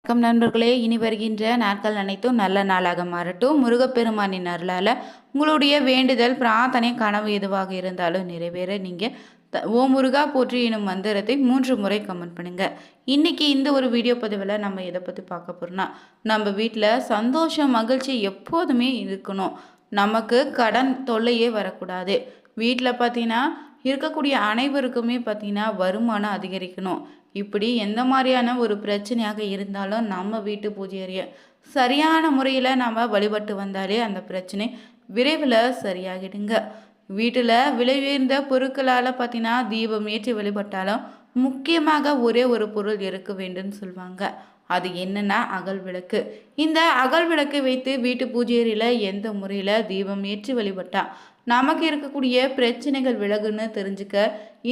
வணக்கம் நண்பர்களே, இனி வருகின்ற நாட்கள் அனைத்தும் நல்ல நாளாக மாறட்டும். முருகப்பெருமானின் அருளால் உங்களுடைய வேண்டுதல் பிரார்த்தனை கனவு எதுவாக இருந்தாலும் நிறைவேற நீங்கள் ஓ முருகா போற்றி எனும் மந்திரத்தை 3 முறை கமெண்ட் பண்ணுங்க. இன்னைக்கு இந்த ஒரு வீடியோ பதிவில் நம்ம எதை பற்றி பார்க்க போறோம்னா, நம்ம வீட்டில் சந்தோஷம் மகிழ்ச்சி எப்போதுமே இருக்கணும். நமக்கு கடன் தொல்லையே வரக்கூடாது. வீட்டில் பார்த்தீங்கன்னா இருக்கக்கூடிய அனைவருக்குமே பார்த்தீங்கன்னா வருமானம் அதிகரிக்கணும். இப்படி எந்த மாதிரியான ஒரு பிரச்சனையாக இருந்தாலும் நம்ம வீட்டு பூஜை அறையை சரியான முறையில் நம்ம வழிபட்டு வந்தாலே அந்த பிரச்சனை விரைவில் சரியாகிடுங்க. வீட்டில் விலை உயர்ந்த பொருட்களால் பார்த்தீங்கன்னா தீபம் ஏற்றி வழிபட்டாலும் முக்கியமாக ஒரே ஒரு பொருள் இருக்க வேண்டும்னு சொல்லுவாங்க. அது என்னன்னா அகல் விளக்கு. இந்த அகல் விளக்கை வைத்து வீட்டு பூஜை அறையில் எந்த முறையில் தீபம் ஏற்றி வழிபட்டா நமக்கு இருக்கக்கூடிய பிரச்சனைகள் விலகுன்னு தெரிஞ்சுக்க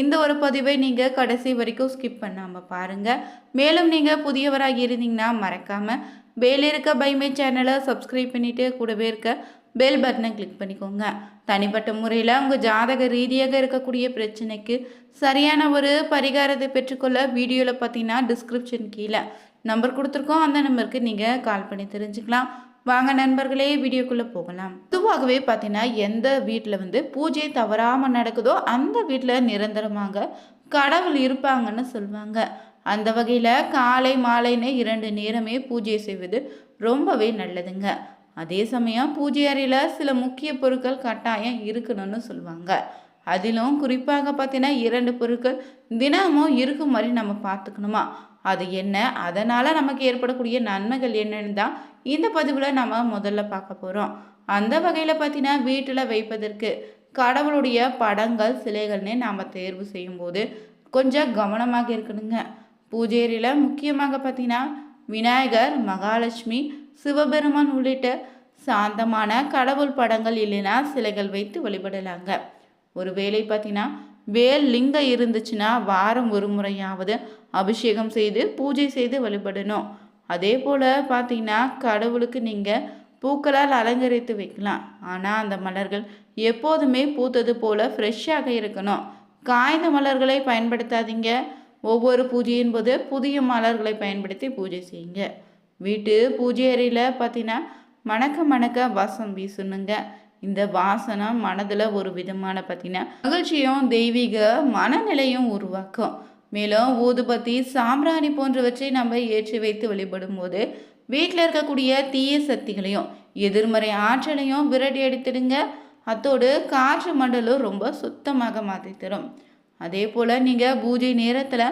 இந்த ஒரு பதிவை நீங்கள் கடைசி வரைக்கும் ஸ்கிப் பண்ணாமல் பாருங்கள். மேலும் நீங்கள் புதியவராக இருந்தீங்கன்னா மறக்காமல் மேலே இருக்க பைமை சேனலை சப்ஸ்கிரைப் பண்ணிவிட்டு கூடவே இருக்க பெல் பட்டனை கிளிக் பண்ணிக்கோங்க. தனிப்பட்ட முறையில் உங்கள் ஜாதக ரீதியாக இருக்கக்கூடிய பிரச்சனைக்கு சரியான ஒரு பரிகாரத்தை பெற்றுக்கொள்ள வீடியோவில் பார்த்தீங்கன்னா டிஸ்கிரிப்ஷன் கீழே நம்பர் கொடுத்துருக்கோம். அந்த நம்பருக்கு நீங்கள் கால் பண்ணி தெரிஞ்சுக்கலாம். வாங்க நண்பர்களே, வீடியோக்குள்ளே போகலாம். பொதுவாகவே பார்த்தீங்கன்னா எந்த வீட்டில் பூஜை தவறாமல் நடக்குதோ அந்த வீட்டில் நிரந்தரமாக கடவுள் இருப்பாங்கன்னு சொல்லுவாங்க. அந்த வகையில் காலை மாலைன்னு 2 நேரமே பூஜை செய்வது ரொம்பவே நல்லதுங்க. அதே சமயம் பூஜை அறையில் சில முக்கிய பொருட்கள் கட்டாயம் இருக்கணும்னு சொல்லுவாங்க. அதிலும் குறிப்பாக பார்த்தீங்கன்னா 2 பொருட்கள் தினமும் இருக்கும் மாதிரி நம்ம பார்த்துக்கணுமா. அது என்ன, அதனால் நமக்கு ஏற்படக்கூடிய நன்மைகள் என்னன்னு தான் இந்த பதிவில் நம்ம முதல்ல பார்க்க போகிறோம். அந்த வகையில் பார்த்தீங்கன்னா வீட்டில் வைப்பதற்கு கடவுளுடைய படங்கள் சிலைகள்னே நாம் தேர்வு செய்யும்போது கொஞ்சம் கவனமாக இருக்கணுங்க. பூஜையில் முக்கியமாக பார்த்தீங்கன்னா விநாயகர், மகாலட்சுமி, சிவபெருமான் உள்ளிட்ட சாந்தமான கடவுள் படங்கள் இல்லைன்னா சிலைகள் வைத்து வழிபடலாங்க. ஒரு வேளை பார்த்தீங்கன்னா வேல் லிங்கம் இருந்துச்சுன்னா வாரம் ஒரு முறையாவது அபிஷேகம் செய்து பூஜை செய்து வழிபடணும். அதே போல் பார்த்தீங்கன்னா கடவுளுக்கு நீங்கள் பூக்களால் அலங்கரித்து வைக்கலாம். ஆனால் அந்த மலர்கள் எப்போதுமே பூத்தது போல் ஃப்ரெஷ்ஷாக இருக்கணும். காய்ந்த மலர்களை பயன்படுத்தாதீங்க. ஒவ்வொரு பூஜையின் போது புதிய மலர்களை பயன்படுத்தி பூஜை செய்யுங்க. வீட்டு பூஜை அறையில் பார்த்தீங்கன்னா மணக்க மணக்க வாசம் வீசணுங்க. இந்த வாசனம் மனதில் ஒரு விதமான பார்த்தீங்கன்னா மகிழ்ச்சியும் தெய்வீக மனநிலையும் உருவாக்கும். மேலும் ஊதுபத்தி, சாம்பிராணி போன்றவற்றை நம்ம ஏற்றி வைத்து வழிபடும் போது வீட்டில் இருக்கக்கூடிய தீய சக்திகளையும் எதிர்மறை ஆற்றலையும் விரட்டி அடித்துடுங்க. அத்தோடு காற்று மண்டலம் ரொம்ப சுத்தமாக மாற்றி தரும். அதே போல் நீங்கள் பூஜை நேரத்தில்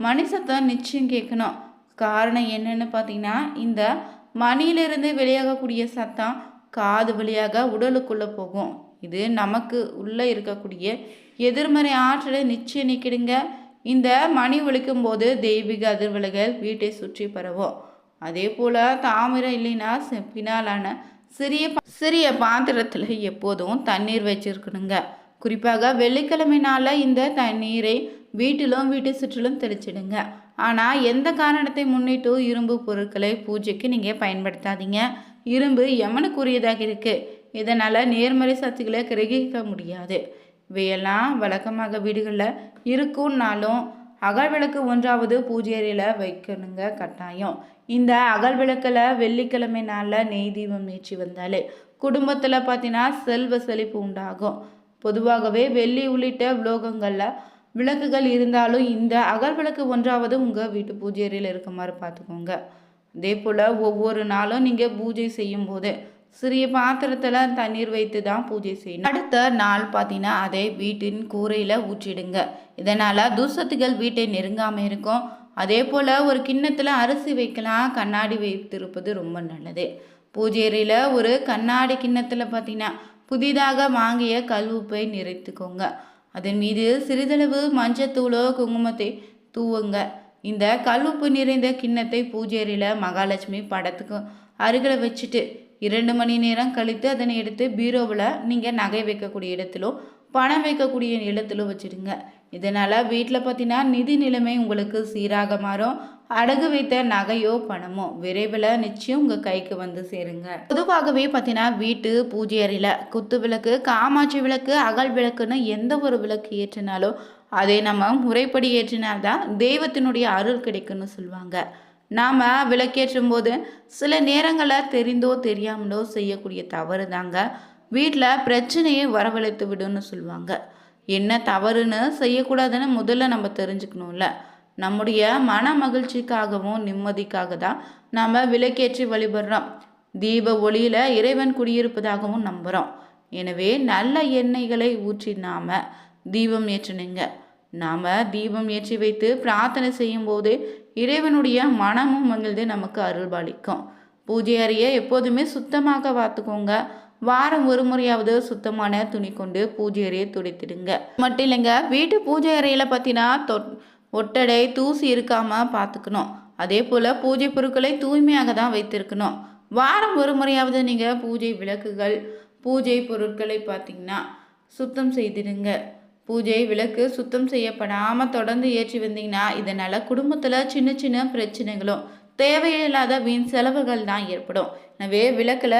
மணி சத்தம் நிச்சயம் கேட்கணும். காரணம் என்னன்னு பார்த்தீங்கன்னா இந்த மணியிலிருந்து வெளியாகக்கூடிய சத்தம் காது வழியாக உடலுக்குள்ளே போகும். இது நமக்கு உள்ளே இருக்கக்கூடிய எதிர்மறை ஆற்றலை நிச்சயம் நீக்கிடுங்க. இந்த மணி ஒலிக்கும் போது தெய்வீக அதிர்வலைகள் வீட்டை சுற்றி பரவும். அதே போல் தாமிரம் இல்லைன்னா செப்பினாலான சிறிய சிறிய பாத்திரத்தில் எப்போதும் தண்ணீர் வச்சிருக்கணுங்க. குறிப்பாக வெள்ளிக்கிழமை நாளில் இந்த தண்ணீரை வீட்டிலும் வீட்டை சுற்றிலும் தெளிச்சிடுங்க. ஆனால் எந்த காரணத்தை முன்னிட்டு இரும்பு பொருட்களை பூஜைக்கு நீங்கள் பயன்படுத்தாதீங்க. இரும்பு யமனுக்குரியதாக இருக்குது. இதனால் நேர்மறை சக்திகளை கிரகிக்க முடியாது. இவையெல்லாம் வழக்கமாக வீடுகளில் இருக்கும்னாலும் அகல் விளக்கு 1வது பூஜை அறையில் வைக்கணுங்க கட்டாயம். இந்த அகல் விளக்கில் வெள்ளிக்கிழமை நாளில் நெய் தீபம் ஏற்றி வந்தாலே குடும்பத்தில் பார்த்தீங்கன்னா செல்வ செழிப்பு உண்டாகும். பொதுவாகவே வெள்ளி உள்ளிட்ட உலோகங்களில் விளக்குகள் இருந்தாலும் இந்த அகல் விளக்கு 1வது உங்கள் வீட்டு பூஜை அறையில் இருக்க மாதிரி பார்த்துக்கோங்க. அதே போல் ஒவ்வொரு நாளும் நீங்கள் பூஜை செய்யும் போது சிறிய பாத்திரத்தில் தண்ணீர் வைத்து தான் பூஜை செய்யணும். அடுத்த நாள் பார்த்தீங்கன்னா அதை வீட்டின் கூரையில் ஊற்றிடுங்க. இதனால் துர்சத்துகள் வீட்டை நெருங்காமல் இருக்கும். அதே போல் ஒரு கிண்ணத்தில் அரிசி வைக்கலாம். கண்ணாடி வைத்திருப்பது ரொம்ப நல்லது. பூஜை அறையில் ஒரு கண்ணாடி கிண்ணத்தில் பார்த்தீங்கன்னா புதிதாக வாங்கிய கல் உப்பை நிறைத்துக்கோங்க. அதன் மீது சிறிதளவு மஞ்சத்தூளோ குங்குமத்தை தூவுங்க. இந்த கல் உப்பு நிறைந்த கிண்ணத்தை பூஜை அறையில் மகாலட்சுமி படத்துக்கு அருகில் வச்சுட்டு 2 மணி நேரம் கழித்து அதனை எடுத்து பீரோவில் நீங்கள் நகை வைக்கக்கூடிய இடத்திலோ பணம் வைக்கக்கூடிய இடத்திலோ வச்சுடுங்க. இதனால் வீட்டில் பார்த்தீங்கன்னா நிதி நிலைமை உங்களுக்கு சீராக மாறும். அடகு வைத்த நகையோ பணமோ விரைவில் நிச்சயம் உங்கள் கைக்கு வந்து சேருங்க. பொதுவாகவே பார்த்தீங்கன்னா வீட்டு பூஜை அறையில் குத்து விளக்கு, காமாட்சி விளக்கு, அகல் விளக்குன்னு எந்த ஒரு விளக்கு ஏற்றினாலும் அதை நம்ம முறைப்படி ஏற்றினால்தான் தெய்வத்தினுடைய அருள் கிடைக்குன்னு சொல்லுவாங்க. நாம் விளக்கேற்றும் போது சில நேரங்களில் தெரிந்தோ தெரியாமலோ செய்யக்கூடிய தவறு தாங்க வீட்டில் பிரச்சனையை வரவழைத்து விடுன்னு சொல்லுவாங்க. என்ன தவறுன்னு செய்யக்கூடாதுன்னு முதல்ல நம்ம தெரிஞ்சுக்கணும்ல. நம்முடைய மன மகிழ்ச்சிக்காகவும் நிம்மதிக்காக தான் நாம் விளக்கேற்றி வழிபடுறோம். தீப ஒளியில் இறைவன் குடியிருப்பதாகவும் நம்புகிறோம். எனவே நல்ல எண்ணெய்களை ஊற்றி நாம் தீபம் ஏற்றணுங்க. நாம் தீபம் ஏற்றி வைத்து பிரார்த்தனை செய்யும்போது இறைவனுடைய மனமும் மகிழ்ந்து நமக்கு அருள்பாலிக்கும். பூஜை அறையை எப்போதுமே சுத்தமாக பார்த்துக்கோங்க. வாரம் ஒரு முறையாவது சுத்தமான துணி கொண்டு பூஜை அறையை துடைத்திடுங்க. மட்டும் இல்லைங்க, வீட்டு பூஜை அறையில் பார்த்தீங்கன்னா ஒட்டடை தூசி இருக்காமல் பார்த்துக்கணும். அதே போல் பூஜை பொருட்களை தூய்மையாக தான் வைத்திருக்கணும். வாரம் ஒரு முறையாவது நீங்கள் பூஜை விளக்குகள் பூஜை பொருட்களை பார்த்திங்கன்னா சுத்தம் செய்திடுங்க. பூஜை விளக்கு சுத்தம் செய்யப்படாமல் தொடர்ந்து ஏற்றி வந்தீங்கன்னா இதனால் குடும்பத்தில் சின்ன சின்ன பிரச்சனைகளும் தேவையில்லாத வீண் செலவுகள் தான் ஏற்படும். எனவே விளக்கில்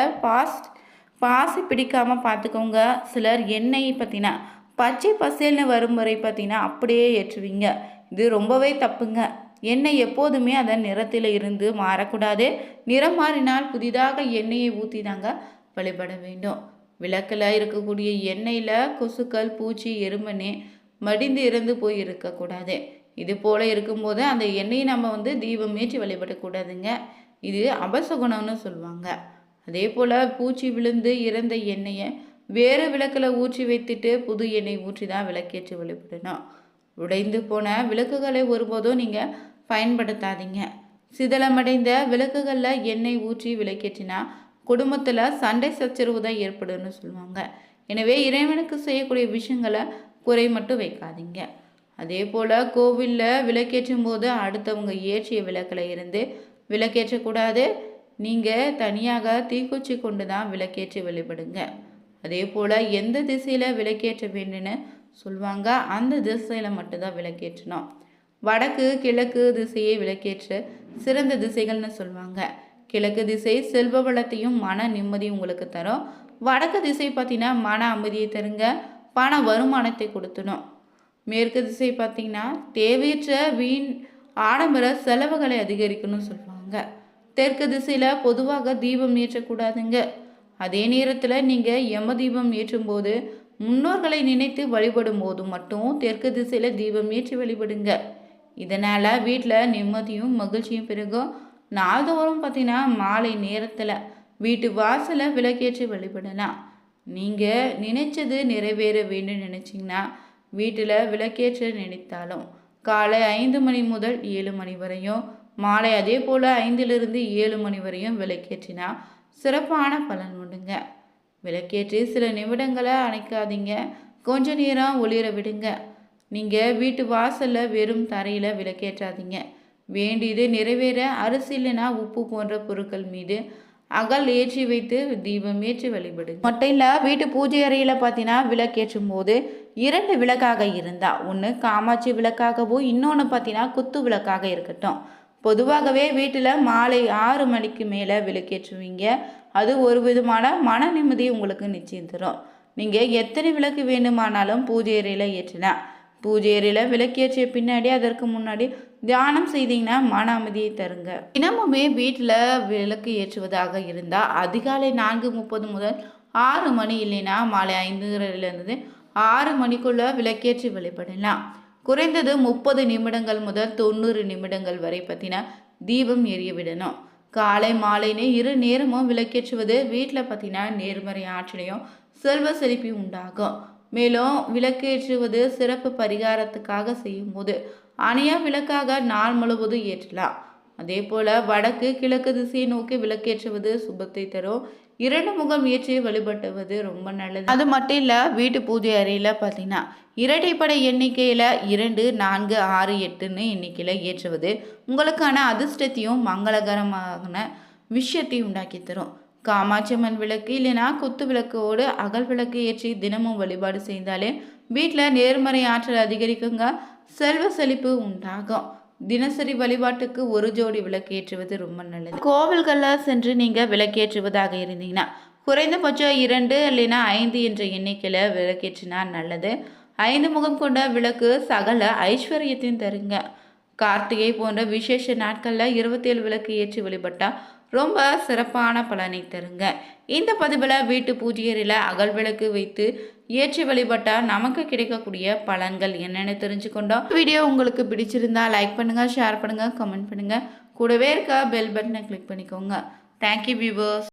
பாசி பிடிக்காமல் பார்த்துக்கோங்க. சிலர் எண்ணெய் பார்த்தீங்கன்னா பச்சை பசேல்னு வரும் வரை பார்த்தீங்கன்னா அப்படியே ஏற்றுவீங்க. இது ரொம்பவே தப்புங்க. எண்ணெய் எப்போதுமே அதன் நிறத்தில் இருந்து மாறக்கூடாது. நிறம் மாறினால் புதிதாக எண்ணெயை ஊற்றி தாங்க வழிபட வேண்டும். விளக்கில் இருக்கக்கூடிய எண்ணெயில் கொசுக்கள் பூச்சி எறும்பனே மடிந்து இறந்து போய் இருக்கக்கூடாது. இது போல் இருக்கும்போது அந்த எண்ணெயை நம்ம தீபம் ஏற்றி வழிபடக்கூடாதுங்க. இது அபசகுணம்னு சொல்லுவாங்க. அதே போல் பூச்சி விழுந்து இறந்த எண்ணெயை வேறு விளக்கில் ஊற்றி வைத்துட்டு புது எண்ணெய் ஊற்றி தான் விளக்கேற்றி வழிபடணும். உடைந்து போன விளக்குகளை ஒருபோதும் நீங்கள் பயன்படுத்தாதீங்க. சிதலமடைந்த விளக்குகளில் எண்ணெய் ஊற்றி விளக்கேற்றினா குடும்பத்தில் சண்டை சச்சரவு தான் ஏற்படும்னு சொல்லுவாங்க. எனவே இறைவனுக்கு செய்யக்கூடிய விஷயங்களை குறை மட்டும் வைக்காதீங்க. அதே போல் கோவிலில் விளக்கேற்றும் போது அடுத்தவங்க ஏற்றிய விளக்கில் இருந்து விளக்கேற்றக்கூடாது. நீங்கள் தனியாக தீக்குச்சி கொண்டு தான் விளக்கேற்றி வழிபடுங்க. அதே போல் எந்த திசையில் விளக்கேற்ற வேண்டும்னு சொல்லுவாங்க, அந்த திசையில் மட்டும்தான் விளக்கேற்றணும். வடக்கு கிழக்கு திசையை விளக்கேற்ற சிறந்த திசைகள்னு சொல்லுவாங்க. கிழக்கு திசை செல்வ வளத்தையும் மன நிம்மதியும் உங்களுக்கு தரும். வடக்கு திசை பார்த்தீங்கன்னா மன அமைதியை தருங்க, பண வருமானத்தை கொடுத்துடும். மேற்கு திசை பார்த்தீங்கன்னா தேவையற்ற வீண் ஆடம்பர செலவுகளை அதிகரிக்கணும்னு சொல்லுவாங்க. தெற்கு திசையில் பொதுவாக தீபம் ஏற்றக்கூடாதுங்க. அதே நேரத்தில் நீங்கள் யம தீபம் ஏற்றும் போது முன்னோர்களை நினைத்து வழிபடும் போது மட்டும் தெற்கு திசையில் தீபம் ஏற்றி வழிபடுங்க. இதனால் வீட்டில் நிம்மதியும் மகிழ்ச்சியும் பெருகும். நாள்தோறும் பார்த்தீங்கன்னா மாலை நேரத்தில் வீட்டு வாசலை விளக்கேற்றி வழிபடலாம். நீங்கள் நினைச்சது நிறைவேற வேண்டும் நினச்சிங்கன்னா வீட்டில் விளக்கேற்ற நினைத்தாலும் காலை 5 மணி முதல் 7 மணி வரையும், மாலை அதே போல் 5லிருந்து 7 மணி வரையும் விளக்கேற்றினா சிறப்பான பலன் உண்டுங்க. விளக்கேற்றி சில நிமிடங்களை அணைக்காதீங்க, கொஞ்ச நேரம் ஒளிர விடுங்க. நீங்கள் வீட்டு வாசலில் வெறும் தரையில் விளக்கேற்றாதீங்க. வேண்டியது நிறைவேற அரிசி இல்லைனா உப்பு போன்ற பொருட்கள் மீது அகல் ஏற்றி வைத்து தீபம் ஏற்றி வழிபடுங்க. மட்டும் இல்லை, வீட்டு பூஜை அறையில் பார்த்தீங்கன்னா விளக்கேற்றும் போது 2 விளக்காக இருந்தால் ஒன்று காமாட்சி விளக்காகவோ இன்னொன்று பார்த்தீங்கன்னா குத்து விளக்காக இருக்கட்டும். பொதுவாகவே வீட்டில் மாலை 6 மணிக்கு மேலே விளக்கேற்றுவீங்க. அது ஒரு விதமான மன நிம்மதி உங்களுக்கு நிச்சயம் தரும். நீங்கள் எத்தனை விளக்கு வேண்டுமானாலும் பூஜை அறையில் ஏற்றினா பூஜை அறையில் விளக்கேற்றிய பின்னாடி அதற்கு முன்னாடி தியானம் செய்தீங்கன்னா மன அமைதியை தருங்க. தினமுமே வீட்டில் விளக்கு ஏற்றுவதாக இருந்தால் அதிகாலை 4:30 முதல் 6 மணி இல்லைன்னா மாலை 5:30 6 மணிக்குள்ளே விளக்கேற்றி வழிபடலாம். குறைந்தது 30 நிமிடங்கள் முதல் 90 நிமிடங்கள் வரை பார்த்தீங்கன்னா தீபம் எரிய விடணும். காலை மாலைன்னு 2 நேரமும் விளக்கேற்றுவது வீட்டில் பார்த்தீங்கன்னா நேர்மறை ஆற்றலையும் செல்வ செழிப்பையும் உண்டாகும். மேலும் விளக்கேற்றுவது சிறப்பு பரிகாரத்துக்காக செய்யும்போது அணையா விளக்காக நாள் முழுவதும் ஏற்றலாம். அதே போல் வடக்கு கிழக்கு திசையை நோக்கி விளக்கேற்றுவது சுபத்தை தரும். 2 முகம் ஏற்றி வழிபட்டுவது ரொம்ப நல்லது. அது மட்டும் இல்லை, வீட்டு பூஜை அறையில் பார்த்தீங்கன்னா இரட்டைப்படை எண்ணிக்கையில் 2, 4, 6, 8ன்னு எண்ணிக்கையில் ஏற்றுவது உங்களுக்கான அதிர்ஷ்டத்தையும் மங்களகரமான விஷயத்தையும் உண்டாக்கி தரும். காமாட்சியம்மன் விளக்கு இல்லைனா குத்து விளக்கோடு அகல் விளக்கு ஏற்றி தினமும் வழிபாடு செய்தாலே வீட்டில் நேர்மறை ஆற்றல் அதிகரிக்குங்க, செல்வ செழிப்பு உண்டாகும். தினசரி வழிபாட்டுக்கு ஒரு ஜோடி விளக்கு ஏற்றுவது ரொம்ப நல்லது. கோவில்களில் சென்று நீங்கள் விளக்கேற்றுவதாக இருந்தீங்கன்னா குறைந்தபட்சம் 2 இல்லைன்னா 5 என்ற எண்ணிக்கையில் விளக்கேற்றினா நல்லது. 5 முகம் கொண்ட விளக்கு சகல ஐஸ்வர்யத்தையும் தருங்க. கார்த்திகை போன்ற விசேஷ நாட்களில் 27 விளக்கு ஏற்றி வழிபட்டால் ரொம்ப சிறப்பான பலனை தருங்க. இந்த பதிவில் வீட்டு பூஜை அறையில் அகல் விளக்கு வைத்து ஏற்றி வழிபட்டால் நமக்கு கிடைக்கக்கூடிய பலன்கள் என்னென்னு தெரிஞ்சுக்கொண்டோம். வீடியோ உங்களுக்கு பிடிச்சிருந்தா லைக் பண்ணுங்கள், ஷேர் பண்ணுங்கள், கமெண்ட் பண்ணுங்கள். கூடவே இருக்க பெல் பட்டனை கிளிக் பண்ணிக்கோங்க. Thank you viewers.